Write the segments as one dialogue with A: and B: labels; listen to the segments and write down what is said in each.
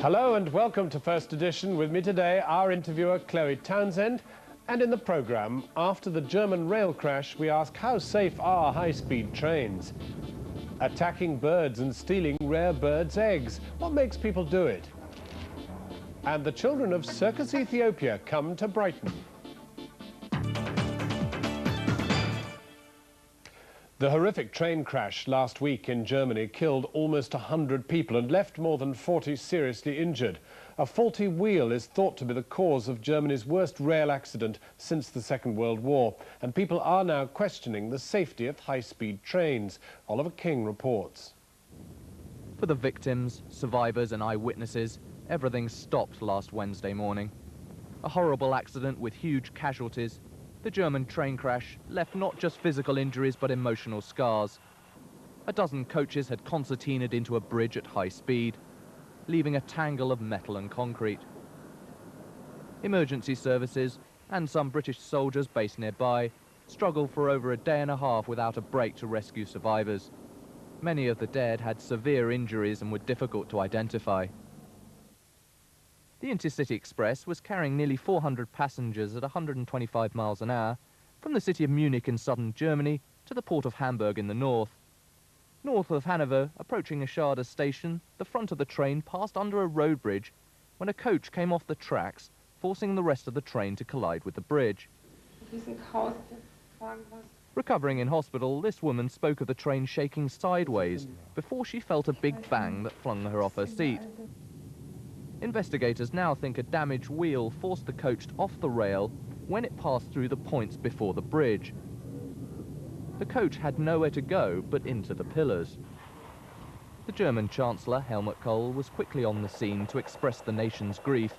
A: Hello and welcome to First Edition. With me today, our interviewer Chloe Townsend. And in the programme, after the German rail crash, we ask how safe are high-speed trains? Attacking birds and stealing rare birds' eggs. What makes people do it? And the children of Circus Ethiopia come to Brighton. The horrific train crash last week in Germany killed almost 100 people and left more than 40 seriously injured. A faulty wheel is thought to be the cause of Germany's worst rail accident since the Second World War, and people are now questioning the safety of high-speed trains. Oliver King reports.
B: For the victims, survivors and eyewitnesses, everything stopped last Wednesday morning. A horrible accident with huge casualties. The German train crash left not just physical injuries but emotional scars. A dozen coaches had concertinaed into a bridge at high speed, leaving a tangle of metal and concrete. Emergency services and some British soldiers based nearby struggled for over a day and a half without a break to rescue survivors. Many of the dead had severe injuries and were difficult to identify. The Intercity Express was carrying nearly 400 passengers at 125 miles an hour from the city of Munich in southern Germany to the port of Hamburg in the north. North of Hanover, approaching Eschada station, the front of the train passed under a road bridge when a coach came off the tracks, forcing the rest of the train to collide with the bridge. Recovering in hospital, this woman spoke of the train shaking sideways before she felt a big bang that flung her off her seat. Investigators now think a damaged wheel forced the coach off the rail when it passed through the points before the bridge. The coach had nowhere to go but into the pillars. The German Chancellor, Helmut Kohl, was quickly on the scene to express the nation's grief.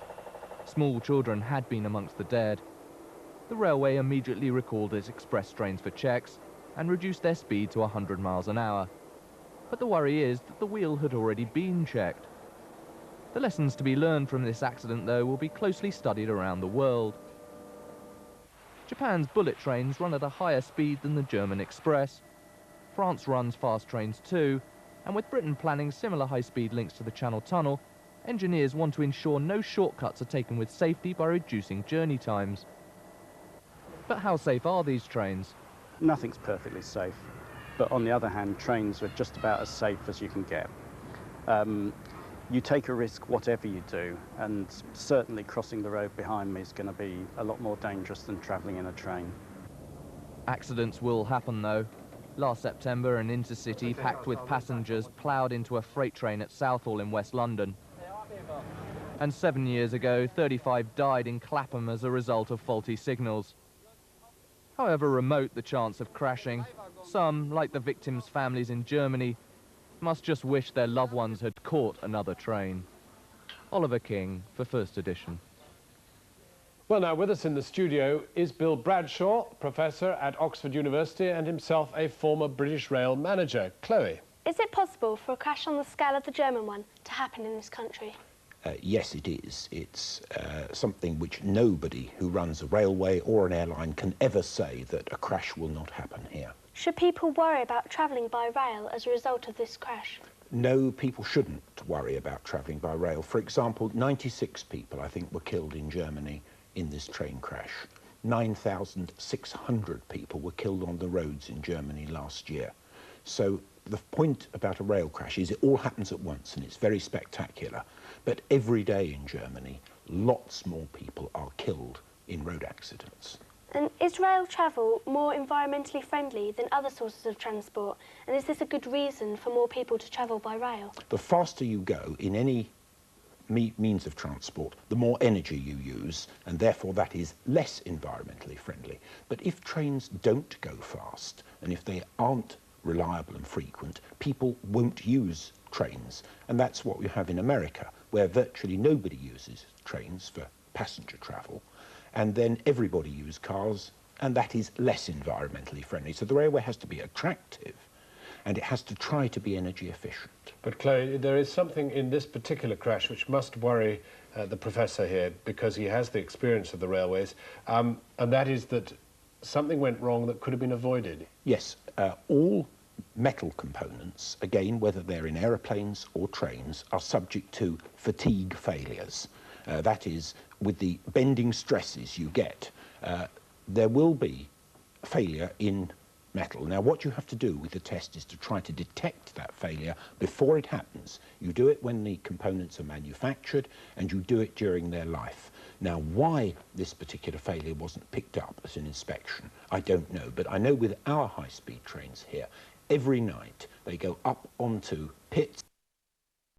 B: Small children had been amongst the dead. The railway immediately recalled its express trains for checks and reduced their speed to 100 miles an hour. But the worry is that the wheel had already been checked. The lessons to be learned from this accident, though, will be closely studied around the world. Japan's bullet trains run at a higher speed than the German Express. France runs fast trains too, and with Britain planning similar high-speed links to the Channel Tunnel, engineers want to ensure no shortcuts are taken with safety by reducing journey times. But how safe are these trains?
C: Nothing's perfectly safe, but on the other hand, trains are just about as safe as you can get. You take a risk whatever you do, and certainly crossing the road behind me is going to be a lot more dangerous than travelling in a train.
B: Accidents will happen though. Last September, an intercity packed with passengers ploughed into a freight train at Southall in West London. And 7 years ago, 35 died in Clapham as a result of faulty signals. However remote the chance of crashing, some, like the victims' families in Germany, must just wish their loved ones had caught another train. Oliver King for First Edition.
A: Well, now with us in the studio is Bill Bradshaw, professor at Oxford University and himself a former British Rail manager. Chloe.
D: Is it possible for a crash on the scale of the German one to happen in this country?
E: Yes, it is. It's something which nobody who runs a railway or an airline can ever say that a crash will not happen here.
D: Should people worry about travelling by rail as a result of this crash?
E: No, people shouldn't worry about travelling by rail. For example, 96 people, I think, were killed in Germany in this train crash. 9,600 people were killed on the roads in Germany last year. So the point about a rail crash is it all happens at once and it's very spectacular. But every day in Germany, lots more people are killed in road accidents.
D: And is rail travel more environmentally friendly than other sources of transport? And is this a good reason for more people to travel by rail?
E: The faster you go in any means of transport, the more energy you use, and therefore that is less environmentally friendly. But if trains don't go fast, and if they aren't reliable and frequent, people won't use trains. And that's what we have in America, where virtually nobody uses trains for passenger travel. And then everybody uses cars, and that is less environmentally friendly. So the railway has to be attractive, and it has to try to be energy efficient.
A: But Chloe, there is something in this particular crash which must worry the professor here, because he has the experience of the railways, and that is that something went wrong that could have been avoided.
E: Yes, all metal components, again, whether they're in aeroplanes or trains, are subject to fatigue failures. That is, with the bending stresses you get, there will be failure in metal. Now, what you have to do with the test is to try to detect that failure before it happens. You do it when the components are manufactured, and you do it during their life. Now, why this particular failure wasn't picked up as an inspection, I don't know, but I know with our high-speed trains here, every night they go up onto pits